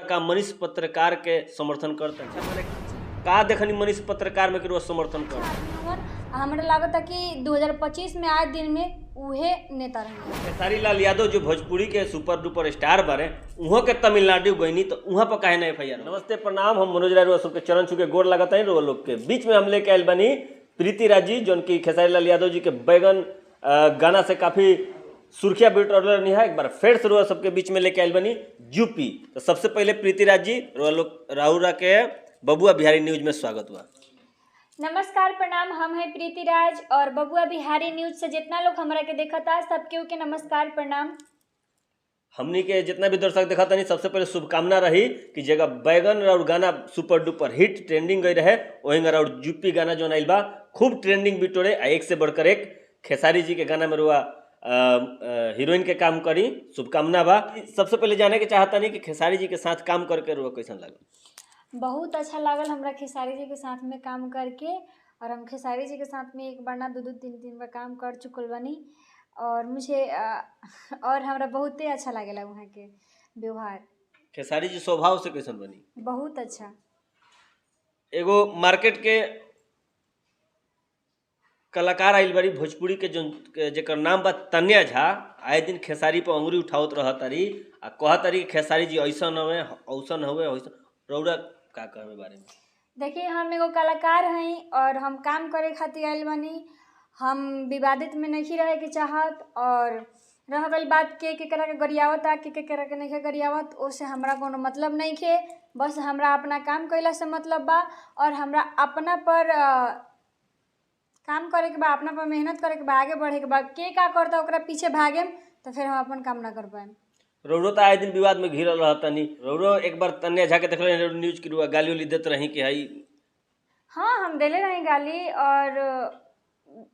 का मनीष पत्रकार के समर्थन करता है। माने का देखनी मनीष पत्रकार में के समर्थन कर हमरा लागता कि 2025 में आज दिन में उहे नेता रहेंगे। खेसारी लाल यादव जो भोजपुरी के सुपर डुपर स्टार बारे उहों के तमिलनाडु गईनी तो उहाँ पर काहे ना एफआईआर। नमस्ते प्रणाम, हम मनोज राय सबके चरण छू के गोर लगता है। रो लोग के बीच में हम लेके आयल बनी प्रीति राज जी, जो कि खेसारी लाल यादव जी के बैगन गाना से काफी सुर्खिया बिटोर नहीं है। एक बार फिर से सबके बीच में लेके आयल बनी यूपी। तो सबसे पहले प्रीति राज जी राहुरा के बबुआ बिहारी न्यूज में स्वागत हुआ। नमस्कार प्रणाम, हम हैं प्रीति राज और बबुआ बिहारी न्यूज से जितना लोग हमारा के देखा था सबके के नमस्कार प्रणाम। हमनी के जितना भी दर्शक देखा था नहीं, सबसे पहले शुभकामना रही कि जगह बैगन और गाना सुपर डुपर हिट ट्रेंडिंग गई रहे वहीं और यूपी गाना जो आइल बा खूब ट्रेंडिंग भी टोरे। एक से बढ़कर एक खेसारी जी के गाना में रुआ हीरोइन के काम करी, शुभकामना बा। सबसे पहले जाने के चाहता नहीं कि खेसारी जी के साथ काम करके रुआ कैसा लगा। बहुत अच्छा लागल हमरा खेसारी जी के साथ में काम करके, और हम खेसारी जी के साथ में एक बार ना दो तीन बार काम कर चुकल बनी और मुझे और हमरा बहुत ही अच्छा लागेला वहाँ के व्यवहार। खेसारी जी स्वभाव से कैसन बनी? बहुत अच्छा। एगो मार्केट के कलाकार आइल बड़ी भोजपुरी के जो जेकर नाम बा तन्या झा, आए दिन खेसारी पर अंगुरी उठावत रहतारी आ कहतारी खेसारी जी ऐसा हवे औसन हवे वैसा। रौरा का कहे बारे में? देखिए, हम एगो कलाकार हैं और हम काम करे खातिर आयल बनी। हम विवादित में नहीं रहे के चाहत, और रह गई बात के केकरा के गरियावत आ के केकरा के नहीं गरियावत, ओसे हमरा कोनो मतलब नहीं खे। बस हमरा अपना काम कैला से मतलब बा और हमरा अपना पर काम करे के बा, अपना पर मेहनत करे के बा, आगे बढ़े के बा। के का करता ओकरा पीछे भागेम तो फिर हम अपन काम ना कर पाएम। रौरो तो आए दिन विवाद में घिरल रहता नहीं। रौरो एक बार तन्या झा के देखल न्यूज की गाली उली देते रही कि हई। हाँ, हम देले रही गाली, और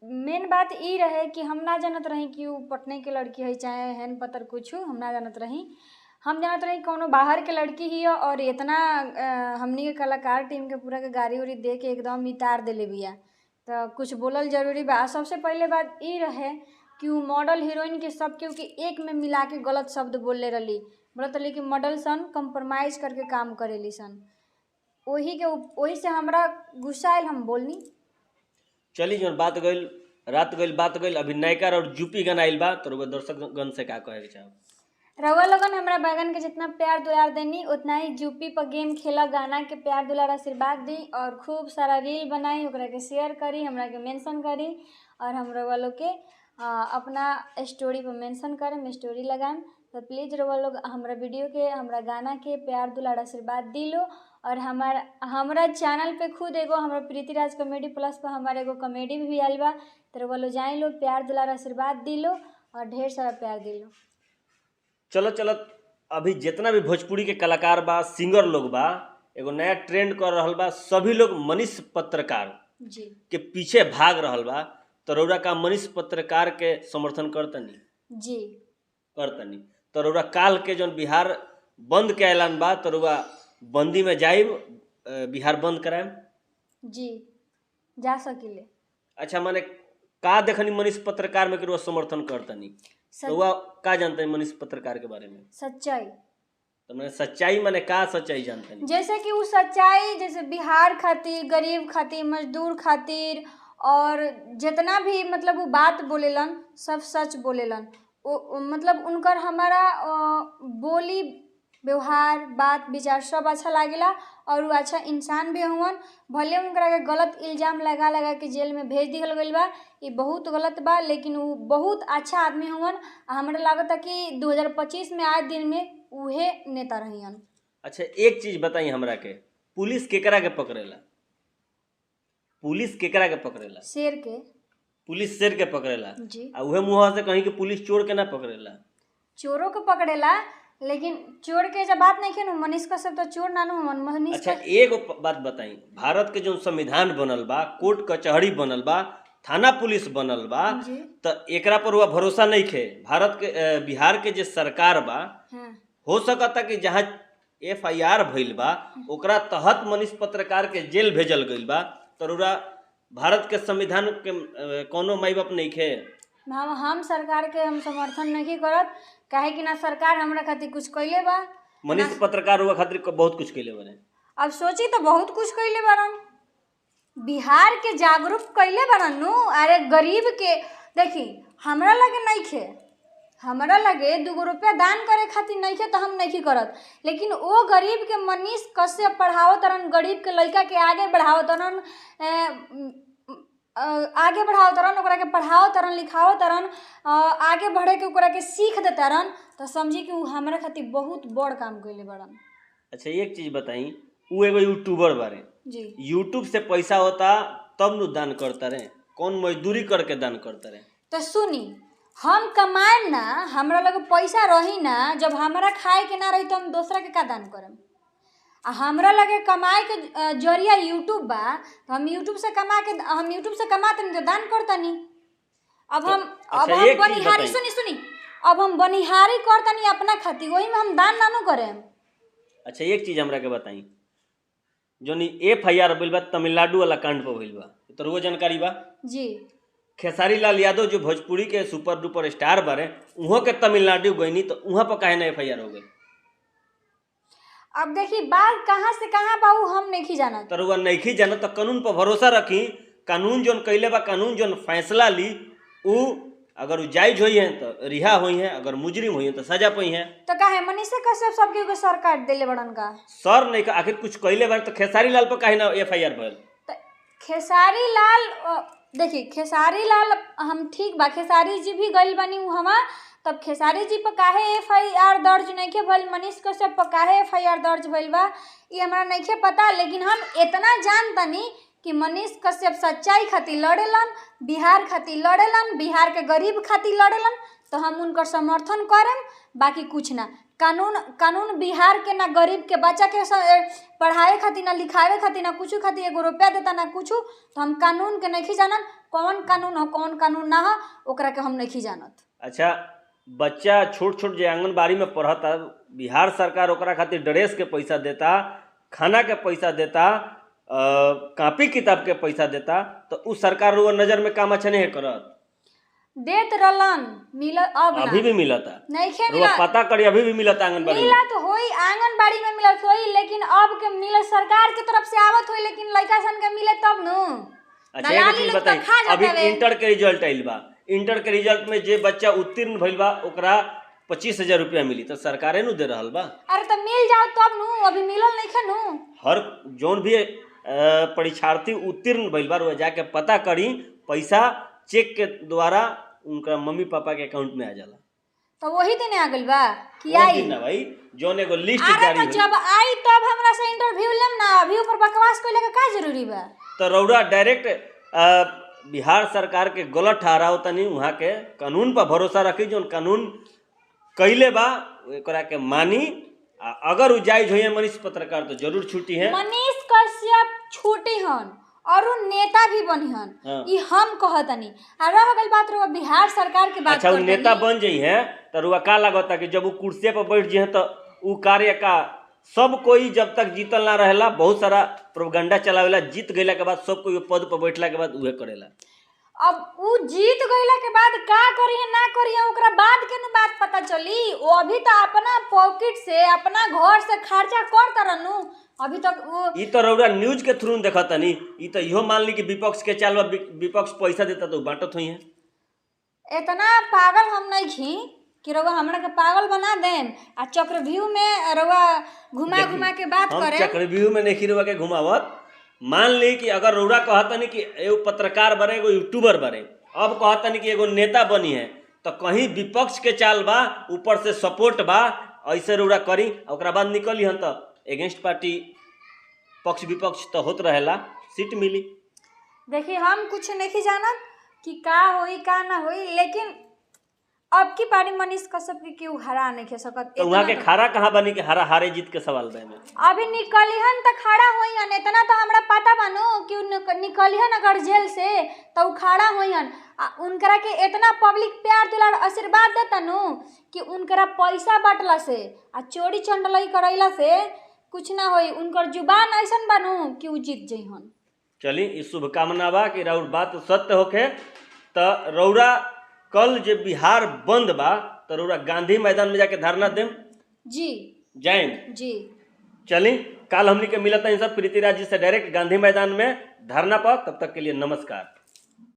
मेन बात ई रहे कि हम ना जानत रही कि वो पटने के लड़की है चाहे हैन पतर कुछ हम ना जानत रही। हम जानत रही कोनो बाहर के लड़की ही है, और इतना हमनी के कलाकार टीम के पूरा के गाड़ी उड़ी दे के एकदम इतार देले बिया, तो कुछ बोलल जरूरी बा। सबसे पहले बात ई रहे कि वो मॉडल हीरोइन के सब के एक में मिला के गलत शब्द बोलले रही। बोलत रही कि मॉडल सन कंप्रोमाइज करके काम करेली सन, वही से हमरा गुस्सा आयल, हम बोलनी। चली जो बात गइल रात गइल बात गइल, अभी नायकर और यूपी गाना आइल बा तो दर्शक गण से का कहे के चाहो? रउआ लोगन हमरा बैगन के जितना प्यार दुलार देनी उतना ही यूपी पर गेम खेला गाना के प्यार दुलार आशीर्वाद दी, और खूब सारा रील बनाई, ओकरा के शेयर करी, हमरा के मेंशन करी, और हम रउआ लोग के अपना स्टोरी पर मेंशन करें, स्टोरी लगाएं। तो प्लीज़ रउआ लोग हमरा वीडियो के हमरा गाना के प्यार दुलार आशीर्वाद दी लो। और हमारा चैनल पे खुद एगो हमरा प्रीति राज कॉमेडी प्लस पर हमारा एगो कॉमेडी भी आइल बा, तो रउआ लोग जाए लो, प्यार दुलार आशीर्वाद दी लो और ढेर सारा प्यार दी लो। चलो अभी जितना भी भोजपुरी के कलाकार बा, सिंगर लोग बा, एगो नया ट्रेंड कर रहल बा। सभी लोग मनीष पत्रकार जी के पीछे भाग रहल बा। तो रउरा का मनीष पत्रकार के समर्थन करतनी? जी करतनी। तो रउरा काल के जो बिहार बंद के ऐलान बा तो रउरा बंदी में जाइब, बिहार बंद कराएम? जी जा सकिले। अच्छा, माने का देखनी मनीष पत्रकार में के समर्थन करतनी? तो वह का जानते हैं मनीष पत्रकार के बारे में? सच्चाई। तो मैंने सच्चाई माने का सच्चाई जानते हैं? जैसे कि वो सच्चाई जैसे बिहार खातिर, गरीब खातिर, मजदूर खातिर, और जितना भी मतलब वो बात बोलेलन सब सच बोलेलन। मतलब उनकर हमारा बोली व्यवहार बात विचार सब अच्छा लागेला, और वो अच्छा इंसान भी हुवन। भले उनकरा के गलत इल्ज़ाम लगा के जेल में भेज दिहल गइल बा, ये बहुत गलत बा, लेकिन वो बहुत अच्छा आदमी हुवन। हमरा लागता कि 2025 में आज दिन में उहे नेता रहियन। अच्छा, एक चीज बताई हमरा के, पुलिस केकरा के पकड़ेला? पुलिस केकरा के पकड़ेला? शेर के। पुलिस शेर के पकड़ेला जी। आ उहे मुँह से कहीं कि पुलिस चोर के ना पकड़ेला? चोरों को पकड़ेला, लेकिन चोर के जब बात नहीं खेनु मनीष का सब तो चोर नानू हमन मनीष। अच्छा, एगो बात बताई, भारत के जो संविधान बनल बा, कोर्ट कचहरी बनल बा, थाना पुलिस बनल बा, तो एकरा पर हुआ भरोसा नहीं खे? भारत के बिहार के जे सरकार बा, हाँ। हो सकता कि जहाँ एफआईआर भइल बा ओकरा तहत मनीष पत्रकार के जेल भेजल गइल बा, तो भारत के संविधान के कोनो माई बाप नहीं खे? हम सरकार के हम समर्थन नहीं करत, काहे कि ना सरकार हमरा खातिर कुछ कैले बा, मनीष पत्रकार हुआ खातिर बहुत कुछ कैले बने। अब सोची तो बहुत कुछ कैले बरन, बिहार के जागरूक कैले बरन नु। अरे गरीब के देखी, हमरा लगे नहीं खे, हमरा लगे 2 रुपया दान करे खातिर नहीं खे तो हम नहीं करत, लेकिन वो गरीब के मनीष कश्यप पढ़ाओ तरन, गरीब के लड़का के आगे बढ़ाओ तरन, आगे बढ़ाओ तरन, ओकरा के पढ़ाओ तरन, लिखाओ तरन, आगे बढ़े के ओकरा के सीख दे तरन, तो समझी कि वो हमरा खातिर बहुत बड़ काम कैले बड़न। अच्छा एक चीज बताई, वो एगो यूट्यूबर बारे जी, यूट्यूब से पैसा होता तब नु दान करता रहे, कौन मजदूरी करके दान करता रहे? तो सुनी, हम कमाएम ना, हमरा लगे पैसा रही ना, जब हमरा खाए के ना रही तो हम दूसरा के का दान करम? आ हमरा लगे कमाए के जरिया यूट्यूब बा, तो हम यूट्यूब से कमाते नहीं तो दान करतनी। अब हम बनिहारी सुनी, अब हम बनिहारी करतनी अपना खातिर, वही में हम दान नानू करेम। अच्छा एक चीज हमरा के बताई, जोनी FIR भइल बा तमिलनाडु वाला कांड पर भइल बा, तो वो जानकारी बा? जी, खेसारी लाल यादव जो भोजपुरी के सुपर डुपर स्टार बारे, उहों के तमिलनाडु गईनी, तो उहाँ पर काहे ना FIR हो गई? अब देखी बात कहाँ से कहाँ बाबू हम नहीं जानत, तो रुआ नहीं जानत तो कानून पर भरोसा रखी, कानून जोन कैले बा, कानून जोन फैसला ली, उ अगर उ जायज हुई है तो रिहा हुई है, अगर मुजरिम हुई है तो सजा पई है। तो काहे मनीष कश्यप सबके को सर काट देले बड़न का? सर नहीं का, आखिर कुछ कैले बारे तो खेसारी लाल पर काहे ना FIR भइल? खेसारी लाल देखी, खेसारी लाल हम ठीक बा, खेसारी जी भी गइल बानी वहाँ, तब खेसारी जी पर काहे FIR दर्ज नहीं के भइल, मनीष कश्यप पर काहे FIR दर्ज भइल बा, ये हमरा नहीं के पता, लेकिन हम इतना जानतनी कि मनीष कश्यप सच्चाई खातिर लड़ेलन, बिहार खातिर लड़ेलन, बिहार के गरीब खातिर लड़ेलन, तो हम उनकर समर्थन करें, बाकी कुछ ना। कानून बिहार के ना गरीब के बच्चा के पढ़ाए खातिर, ना लिखावे खातिर, ना कुछ खातिर 1 रुपया देता, ना कुछ, तो हम कानून के नहीं जानत, कौन कानून हो कौन कानून ना हो, ओकरा के हम नहीं जानत। अच्छा बच्चा छोट छोट जो आंगनबाड़ी में पढ़ता, बिहार सरकार ओकरा खातिर ड्रेस के पैसा देता, खाना के पैसा देता, कॉपी किताब के पैसा देता, तो उस सरकार वो नजर में काम अच्छा नहीं करत? देत रहलन, मिला अब ना, अभी भी मिलता नहीं खे मिला, पता करी अभी भी मिलता आंगनबाड़ी में? मिला तो होई, आंगनबाड़ी में मिलत होई, लेकिन अब के मिले सरकार की तरफ से आवत होई, लेकिन लड़का सन के मिले तब नु। अच्छा एक चीज बताई, अभी इंटर के रिजल्ट आइल बा, इंटर के रिजल्ट में जे बच्चा उत्तीर्ण भइल बा ओकरा 25,000 रुपया मिली, तो सरकारे नु दे रहल बा। अरे तो मिल जाओ तब नु, अभी मिलल नहीं खे नु। हर जोन भी परीक्षार्थी उत्तीर्ण भइल बा वो जाके पता करी, पैसा चेक के द्वारा उनका मम्मी पापा के अकाउंट में आ जाला। तो वही दिन आ गइल बा कि आई ना भाई, जोन एगो लिस्ट अरे जारी तो जब आई तब हमरा से इंटरव्यू लेम ना, अभी ऊपर बकवास कोइले के का जरूरी बा? तो रौड़ा डायरेक्ट बिहार सरकार के गलत ठहराओ तनी, वहाँ के कानून पर भरोसा रखी, जोन कानून कैले बा एकरा के मानी, अगर उ जायज होई है मनीष पत्रकार तो जरूर छुट्टी है। मनीष कश्यप छूटी हन और उ नेता भी बनी हन, ई हम कहतनी। आ रह गइल बात रो बिहार सरकार के बात। अच्छा उ नेता बन जाई है तो रुआ का लागता कि जब वो कुर्सी पर बैठ जाए तो उ कार्य का सब कोई जब तक जीतल ना रहेला, बहुत सारा प्रोपेगेंडा चलावेला, जीत गइला के बाद सब कोई पद पर बैठला के बाद उहे करेला। अब उ जीत गइला के बाद का करी है ना करी है ओकरा बाद के बात पता चली। वो अभी तो अपना पॉकेट से, अपना घर से खर्चा करता रहनु, अभी तक वो ई तो रौड़ा न्यूज के थ्रू देखा तनी, ई तो इहो मान ली कि विपक्ष के चाल विपक्ष पैसा देता तो बांटत हुई है। इतना पागल हम नहीं खी कि रउआ हमरा के पागल बना देम आ चक्रव्यूह में रउआ घुमा घुमा के बात करे। चक्रव्यूह में नहीं रउआ के घुमावत, मान ली कि अगर रउरा कहतनी कि एगो पत्रकार बने, एगो यूट्यूबर बने, अब कहतनी कि एगो नेता बनी है, तो कहीं विपक्ष के चाल बा, ऊपर से सपोर्ट बा, ऐसे रउरा करी, ओकरा बाद निकली हन तो एगेंस्ट पार्टी पक्ष विपक्ष तो होत रहेला, सीट मिली। देखिए हम कुछ नहीं जानत कि का होई का ना होई, लेकिन अब की पारी मनीष कश्यप के क्यों हरा नहीं खे सकत। तो वहाँ के खड़ा कहाँ बनी कि हरा हारे जीत के सवाल बे में अभी निकलिहन तो खड़ा होइहन, इतना तो हमरा पता बानो कि निकलिहन अगर जेल से तो खड़ा होइहन। उनकरा के इतना पब्लिक प्यार दुलार आशीर्वाद देता नु कि उनकरा पैसा बांटला से आ चोरी चंडलई करैला से कुछ ना होई, उनकर जुबान ऐसन बानू कि उ जीत जइहन। चली इस शुभकामना बा कि राउर बात सत्य होके। तो रौरा कल जे बिहार बंद बा तो रौरा गांधी मैदान में जाके धरना देम जी। जाएंगे। जी। चली कल हमनी के मिलता है सब प्रीतिराज जी से डायरेक्ट गांधी मैदान में धरना पर। तब तक के लिए नमस्कार।